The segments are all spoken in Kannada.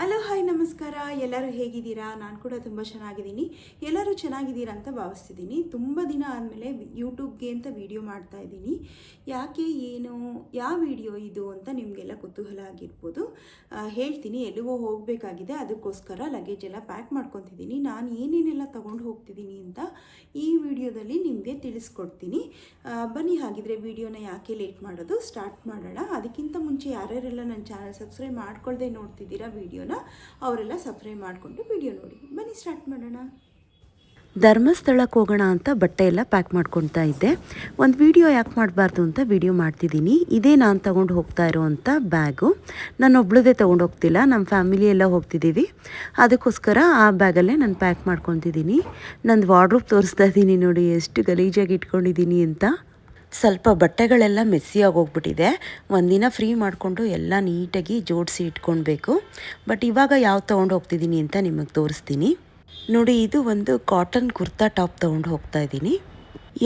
ಹಲೋ ಹಾಯ್ ನಮಸ್ಕಾರ. ಎಲ್ಲರೂ ಹೇಗಿದ್ದೀರಾ? ನಾನು ಕೂಡ ತುಂಬ ಚೆನ್ನಾಗಿದ್ದೀನಿ. ಎಲ್ಲರೂ ಚೆನ್ನಾಗಿದ್ದೀರಾ ಅಂತ ಭಾವಿಸ್ತಿದ್ದೀನಿ. ತುಂಬ ದಿನ ಆದಮೇಲೆ ಯೂಟ್ಯೂಬ್ಗೆ ಅಂತ ವೀಡಿಯೋ ಮಾಡ್ತಾ ಇದ್ದೀನಿ. ಯಾಕೆ, ಏನು, ಯಾವ ವಿಡಿಯೋ ಇದು ಅಂತ ನಿಮಗೆಲ್ಲ ಕುತೂಹಲ ಆಗಿರ್ಬೋದು. ಹೇಳ್ತೀನಿ. ಎಲ್ಲಿಗೋ ಹೋಗಬೇಕಾಗಿದೆ, ಅದಕ್ಕೋಸ್ಕರ ಲಗೇಜ್ ಎಲ್ಲ ಪ್ಯಾಕ್ ಮಾಡ್ಕೊತಿದ್ದೀನಿ. ನಾನು ಏನೇನೆಲ್ಲ ತೊಗೊಂಡು ಹೋಗ್ತಿದ್ದೀನಿ ಅಂತ ಈ ವಿಡಿಯೋದಲ್ಲಿ ನಿಮಗೆ ತಿಳಿಸ್ಕೊಡ್ತೀನಿ. ಬನ್ನಿ, ಹಾಗಿದ್ರೆ ವಿಡಿಯೋನ ಯಾಕೆ ಲೇಟ್ ಮಾಡೋದು, ಸ್ಟಾರ್ಟ್ ಮಾಡೋಣ. ಅದಕ್ಕಿಂತ ಮುಂಚೆ ಯಾರ್ಯಾರೆಲ್ಲ ನನ್ನ ಚಾನಲ್ ಸಬ್ಸ್ಕ್ರೈಬ್ ಮಾಡ್ಕೊಳ್ದೆ ನೋಡ್ತಿದ್ದೀರಾ ವಿಡಿಯೋನ, ಅವರೆಲ್ಲ ಸಬ್ಸ್ಕ್ರೈಬ್ ಮಾಡಿಕೊಂಡು ವಿಡಿಯೋ ನೋಡಿ. ಬನ್ನಿ ಸ್ಟಾರ್ಟ್ ಮಾಡೋಣ. ಧರ್ಮಸ್ಥಳಕ್ಕೆ ಹೋಗೋಣ ಅಂತ ಬಟ್ಟೆ ಎಲ್ಲ ಪ್ಯಾಕ್ ಮಾಡ್ಕೊತಾ ಇದ್ದೆ. ಒಂದು ವಿಡಿಯೋ ಯಾಕೆ ಮಾಡಬಾರ್ದು ಅಂತ ವಿಡಿಯೋ ಮಾಡ್ತಿದ್ದೀನಿ. ಇದೇ ನಾನು ತೊಗೊಂಡು ಹೋಗ್ತಾ ಇರೋವಂಥ ಬ್ಯಾಗು. ನಾನು ಒಬ್ಳದೇ ತೊಗೊಂಡು ಹೋಗ್ತಿಲ್ಲ, ನಮ್ಮ ಫ್ಯಾಮಿಲಿ ಎಲ್ಲ ಹೋಗ್ತಿದ್ದೀವಿ. ಅದಕ್ಕೋಸ್ಕರ ಆ ಬ್ಯಾಗಲ್ಲೇ ನಾನು ಪ್ಯಾಕ್ ಮಾಡ್ಕೊತಿದ್ದೀನಿ. ನಂದು ವಾರ್ಡ್ರೋಬ್ ತೋರಿಸ್ತಾ ಇದ್ದೀನಿ ನೋಡಿ, ಎಷ್ಟು ಗಲೀಜಾಗಿ ಇಟ್ಕೊಂಡಿದ್ದೀನಿ ಅಂತ. ಸ್ವಲ್ಪ ಬಟ್ಟೆಗಳೆಲ್ಲ ಮೆಸ್ಸಿಯಾಗಿ ಹೋಗ್ಬಿಟ್ಟಿದೆ. ಒಂದಿನ ಫ್ರೀ ಮಾಡಿಕೊಂಡು ಎಲ್ಲ ನೀಟಾಗಿ ಜೋಡಿಸಿ ಇಟ್ಕೊಳ್ಬೇಕು. ಬಟ್ ಇವಾಗ ಯಾವ ತೊಗೊಂಡು ಹೋಗ್ತಿದ್ದೀನಿ ಅಂತ ನಿಮಗೆ ತೋರಿಸ್ತೀನಿ ನೋಡಿ. ಇದು ಒಂದು ಕಾಟನ್ ಕುರ್ತಾ ಟಾಪ್ ತೊಗೊಂಡು ಹೋಗ್ತಾ ಇದ್ದೀನಿ.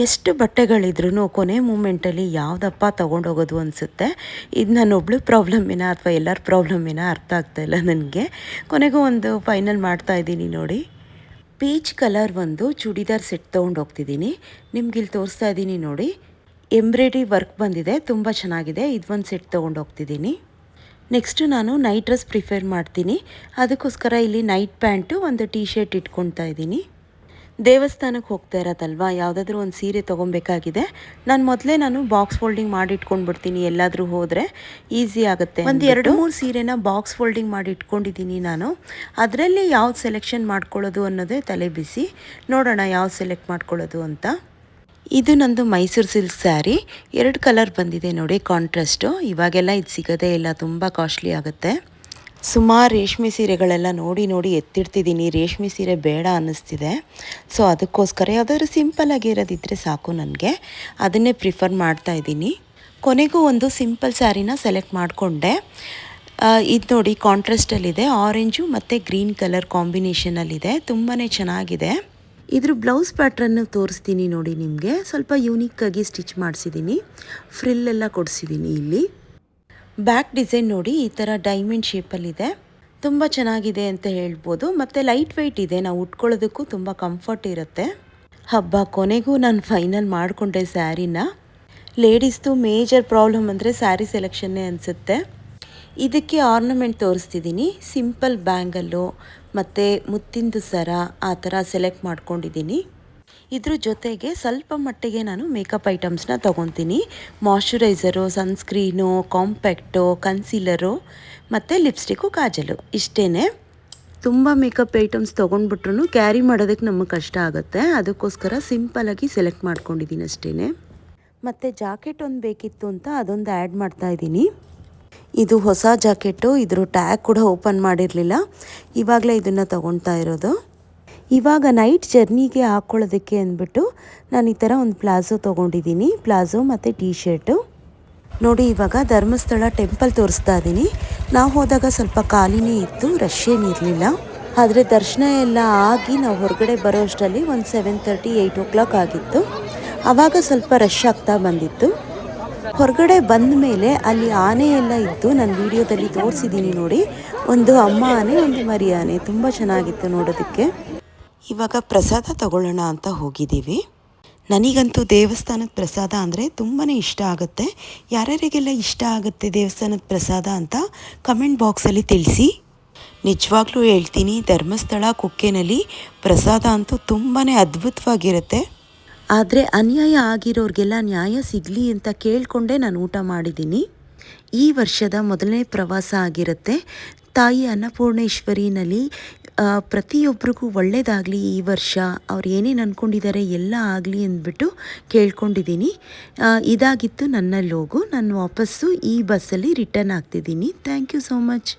ಎಷ್ಟು ಬಟ್ಟೆಗಳಿದ್ರೂ ಕೊನೆ ಮೂಮೆಂಟಲ್ಲಿ ಯಾವುದಪ್ಪ ತೊಗೊಂಡು ಹೋಗೋದು ಅನಿಸುತ್ತೆ. ಇದು ನನ್ನೊಬ್ಳು ಪ್ರಾಬ್ಲಮ್ಮಿನ ಅಥವಾ ಎಲ್ಲರ ಪ್ರಾಬ್ಲಮ್ಮಿನ ಅರ್ಥ ಆಗ್ತಾಯಿಲ್ಲ ನನಗೆ. ಕೊನೆಗೂ ಒಂದು ಫೈನಲ್ ಮಾಡ್ತಾ ಇದ್ದೀನಿ ನೋಡಿ. ಪೀಚ್ ಕಲರ್ ಒಂದು ಚೂಡಿದಾರ್ ಸೆಟ್ ತೊಗೊಂಡು ಹೋಗ್ತಿದ್ದೀನಿ. ನಿಮ್ಗೆ ಇಲ್ಲಿ ತೋರಿಸ್ತಾ ಇದ್ದೀನಿ ನೋಡಿ. ಎಂಬ್ರಾಯ್ಡ್ರಿ ವರ್ಕ್ ಬಂದಿದೆ, ತುಂಬ ಚೆನ್ನಾಗಿದೆ. ಇದು ಒಂದು ಸೆಟ್ ತೊಗೊಂಡು ಹೋಗ್ತಿದ್ದೀನಿ. ನೆಕ್ಸ್ಟು ನಾನು ನೈಟ್ ಡ್ರೆಸ್ ಪ್ರಿಫೇರ್ ಮಾಡ್ತೀನಿ. ಅದಕ್ಕೋಸ್ಕರ ಇಲ್ಲಿ ನೈಟ್ ಪ್ಯಾಂಟು, ಒಂದು ಟೀ ಶರ್ಟ್ ಇಟ್ಕೊಳ್ತಾ ಇದ್ದೀನಿ. ದೇವಸ್ಥಾನಕ್ಕೆ ಹೋಗ್ತಾ ಇರೋದಲ್ವಾ, ಯಾವುದಾದ್ರೂ ಒಂದು ಸೀರೆ ತೊಗೊಬೇಕಾಗಿದೆ. ನಾನು ಬಾಕ್ಸ್ ಫೋಲ್ಡಿಂಗ್ ಮಾಡಿ ಇಟ್ಕೊಂಡ್ಬಿಡ್ತೀನಿ. ಎಲ್ಲಾದರೂ ಹೋದರೆ ಈಸಿ ಆಗುತ್ತೆ. ಒಂದು 2-3 ಸೀರೆನ ಬಾಕ್ಸ್ ಫೋಲ್ಡಿಂಗ್ ಮಾಡಿ ಇಟ್ಕೊಂಡಿದ್ದೀನಿ ನಾನು. ಅದರಲ್ಲಿ ಯಾವ್ದು ಸೆಲೆಕ್ಷನ್ ಮಾಡ್ಕೊಳ್ಳೋದು ಅನ್ನೋದೇ ತಲೆ ಬಿಸಿ. ನೋಡೋಣ ಯಾವ್ದು ಸೆಲೆಕ್ಟ್ ಮಾಡ್ಕೊಳ್ಳೋದು ಅಂತ. ಇದು ನಂದು ಮೈಸೂರು ಸಿಲ್ಕ್ ಸ್ಯಾರಿ. 2 ಕಲರ್ ಬಂದಿದೆ ನೋಡಿ, ಕಾಂಟ್ರಾಸ್ಟು. ಇವಾಗೆಲ್ಲ ಇದು ಸಿಗೋದೇ ಇಲ್ಲ, ತುಂಬ ಕಾಸ್ಟ್ಲಿ ಆಗುತ್ತೆ. ಸುಮಾರು ರೇಷ್ಮೆ ಸೀರೆಗಳೆಲ್ಲ ನೋಡಿ ಎತ್ತಿಡ್ತಿದ್ದೀನಿ. ರೇಷ್ಮೆ ಸೀರೆ ಬೇಡ ಅನ್ನಿಸ್ತಿದೆ. ಸೊ ಅದಕ್ಕೋಸ್ಕರ ಯಾವುದಾದ್ರೂ ಸಿಂಪಲ್ಲಾಗಿ ಇರೋದಿದ್ದರೆ ಸಾಕು ನನಗೆ, ಅದನ್ನೇ ಪ್ರಿಫರ್ ಮಾಡ್ತಾ ಇದ್ದೀನಿ. ಕೊನೆಗೂ ಒಂದು ಸಿಂಪಲ್ ಸ್ಯಾರಿನ ಸೆಲೆಕ್ಟ್ ಮಾಡಿಕೊಂಡೆ. ಇದು ನೋಡಿ, ಕಾಂಟ್ರಾಸ್ಟಲ್ಲಿದೆ. ಆರೆಂಜು ಮತ್ತು ಗ್ರೀನ್ ಕಲರ್ ಕಾಂಬಿನೇಷನಲ್ಲಿದೆ, ತುಂಬಾ ಚೆನ್ನಾಗಿದೆ. ಇದ್ರ ಬ್ಲೌಸ್ ಪ್ಯಾಟ್ರನ್ನು ತೋರಿಸ್ತೀನಿ ನೋಡಿ ನಿಮಗೆ. ಸ್ವಲ್ಪ ಯೂನಿಕ್ಕಾಗಿ ಸ್ಟಿಚ್ ಮಾಡಿಸಿದ್ದೀನಿ, ಫ್ರಿಲ್ಲೆಲ್ಲ ಕೊಡಿಸಿದ್ದೀನಿ. ಇಲ್ಲಿ ಬ್ಯಾಕ್ ಡಿಸೈನ್ ನೋಡಿ, ಈ ಥರ ಡೈಮಂಡ್ ಶೇಪಲ್ಲಿದೆ. ತುಂಬ ಚೆನ್ನಾಗಿದೆ ಅಂತ ಹೇಳ್ಬೋದು. ಮತ್ತು ಲೈಟ್ ವೆಯ್ಟ್ ಇದೆ, ನಾವು ಉಟ್ಕೊಳ್ಳೋದಕ್ಕೂ ತುಂಬ ಕಂಫರ್ಟ್ ಇರುತ್ತೆ. ಹಬ್ಬ ಕೊನೆಗೂ ನಾನು ಫೈನಲ್ ಮಾಡಿಕೊಂಡೆ ಸ್ಯಾರಿನ. ಲೇಡೀಸ್ದು ಮೇಜರ್ ಪ್ರಾಬ್ಲಮ್ ಅಂದರೆ ಸ್ಯಾರಿ ಸೆಲೆಕ್ಷನ್ನೇ ಅನಿಸುತ್ತೆ. ಇದಕ್ಕೆ ಆರ್ನಮೆಂಟ್ ತೋರಿಸ್ತಿದ್ದೀನಿ. ಸಿಂಪಲ್ ಬ್ಯಾಂಗಲ್ಲು ಮತ್ತು ಮುತ್ತಿಂದು ಸರ ಆ ಥರ ಸೆಲೆಕ್ಟ್ ಮಾಡ್ಕೊಂಡಿದ್ದೀನಿ. ಇದ್ರ ಜೊತೆಗೆ ಸ್ವಲ್ಪ ಮಟ್ಟಿಗೆ ನಾನು ಮೇಕಪ್ ಐಟಮ್ಸ್ನ ತೊಗೊತೀನಿ. ಮಾಯ್ಶ್ಚರೈಸರು, ಸನ್ಸ್ಕ್ರೀನು, ಕಾಂಪ್ಯಾಕ್ಟು, ಕನ್ಸೀಲರು ಮತ್ತು ಲಿಪ್ಸ್ಟಿಕ್ಕು, ಕಾಜಲು, ಇಷ್ಟೇ. ತುಂಬ ಮೇಕಪ್ ಐಟಮ್ಸ್ ತೊಗೊಂಡ್ಬಿಟ್ರು ಕ್ಯಾರಿ ಮಾಡೋದಕ್ಕೆ ನಮಗೆ ಕಷ್ಟ ಆಗುತ್ತೆ. ಅದಕ್ಕೋಸ್ಕರ ಸಿಂಪಲಾಗಿ ಸೆಲೆಕ್ಟ್ ಮಾಡ್ಕೊಂಡಿದ್ದೀನಿ ಅಷ್ಟೇ. ಮತ್ತು ಜಾಕೆಟ್ ಒಂದು ಬೇಕಿತ್ತು ಅಂತ ಅದೊಂದು ಆ್ಯಡ್ ಮಾಡ್ತಾಯಿದ್ದೀನಿ. ಇದು ಹೊಸ ಜಾಕೆಟು. ಇದ್ರ ಟ್ಯಾಗ್ ಕೂಡ ಓಪನ್ ಮಾಡಿರಲಿಲ್ಲ, ಇವಾಗಲೇ ಇದನ್ನು ತೊಗೊಳ್ತಾ ಇರೋದು. ಇವಾಗ ನೈಟ್ ಜರ್ನಿಗೆ ಹಾಕ್ಕೊಳ್ಳೋದಕ್ಕೆ ಅಂದ್ಬಿಟ್ಟು ನಾನು ಈ ಥರ ಒಂದು ಪ್ಲಾಜೋ ತೊಗೊಂಡಿದ್ದೀನಿ. ಪ್ಲಾಜೋ ಮತ್ತು ಟೀ ಶರ್ಟು ನೋಡಿ. ಇವಾಗ ಧರ್ಮಸ್ಥಳ ಟೆಂಪಲ್ ತೋರಿಸ್ತಾ ಇದ್ದೀನಿ. ನಾವು ಹೋದಾಗ ಸ್ವಲ್ಪ ಖಾಲಿನೇ ಇತ್ತು, ರಶ್ ಏನಿರಲಿಲ್ಲ. ಆದರೆ ದರ್ಶನ ಎಲ್ಲ ಆಗಿ ನಾವು ಹೊರಗಡೆ ಬರೋ ಅಷ್ಟರಲ್ಲಿ ಒಂದು 7:30, 8 o'clock ಆಗಿತ್ತು. ಆವಾಗ ಸ್ವಲ್ಪ ರಶ್ ಆಗ್ತಾ ಬಂದಿತ್ತು. ಹೊರಗಡೆ ಬಂದ ಮೇಲೆ ಅಲ್ಲಿ ಆನೆ ಎಲ್ಲ ಇತ್ತು, ನಾನು ವಿಡಿಯೋದಲ್ಲಿ ತೋರಿಸಿದ್ದೀನಿ ನೋಡಿ. ಒಂದು ಅಮ್ಮ ಆನೆ, ಒಂದು ಮರಿ ಆನೆ, ತುಂಬ ಚೆನ್ನಾಗಿತ್ತು ನೋಡೋದಕ್ಕೆ. ಇವಾಗ ಪ್ರಸಾದ ತಗೊಳ್ಳೋಣ ಅಂತ ಹೋಗಿದ್ದೀವಿ. ನನಗಂತೂ ದೇವಸ್ಥಾನದ ಪ್ರಸಾದ ಅಂದರೆ ತುಂಬಾ ಇಷ್ಟ ಆಗುತ್ತೆ. ಯಾರ್ಯಾರಿಗೆಲ್ಲ ಇಷ್ಟ ಆಗುತ್ತೆ ದೇವಸ್ಥಾನದ ಪ್ರಸಾದ ಅಂತ ಕಮೆಂಟ್ ಬಾಕ್ಸಲ್ಲಿ ತಿಳಿಸಿ. ನಿಜವಾಗ್ಲೂ ಹೇಳ್ತೀನಿ, ಧರ್ಮಸ್ಥಳ ಕುಕ್ಕೆನಲ್ಲಿ ಪ್ರಸಾದ ಅಂತೂ ತುಂಬಾ ಅದ್ಭುತವಾಗಿರುತ್ತೆ. ಆದರೆ ಅನ್ಯಾಯ ಆಗಿರೋರಿಗೆಲ್ಲ ನ್ಯಾಯ ಸಿಗಲಿ ಅಂತ ಕೇಳಿಕೊಂಡೇ ನಾನು ಊಟ ಮಾಡಿದ್ದೀನಿ. ಈ ವರ್ಷದ ಮೊದಲನೇ ಪ್ರವಾಸ ಆಗಿರುತ್ತೆ. ತಾಯಿ ಅನ್ನಪೂರ್ಣೇಶ್ವರಿನಲ್ಲಿ ಪ್ರತಿಯೊಬ್ಬರಿಗೂ ಒಳ್ಳೆಯದಾಗಲಿ, ಈ ವರ್ಷ ಅವ್ರು ಏನೇನು ಅಂದ್ಕೊಂಡಿದ್ದಾರೆ ಎಲ್ಲ ಆಗಲಿ ಅಂದ್ಬಿಟ್ಟು ಕೇಳ್ಕೊಂಡಿದ್ದೀನಿ. ಇದಾಗಿತ್ತು ನನ್ನ ಲೋಗು. ನಾನು ವಾಪಸ್ಸು ಈ ಬಸ್ಸಲ್ಲಿ ರಿಟರ್ನ್ ಆಗ್ತಿದ್ದೀನಿ. Thank you so much.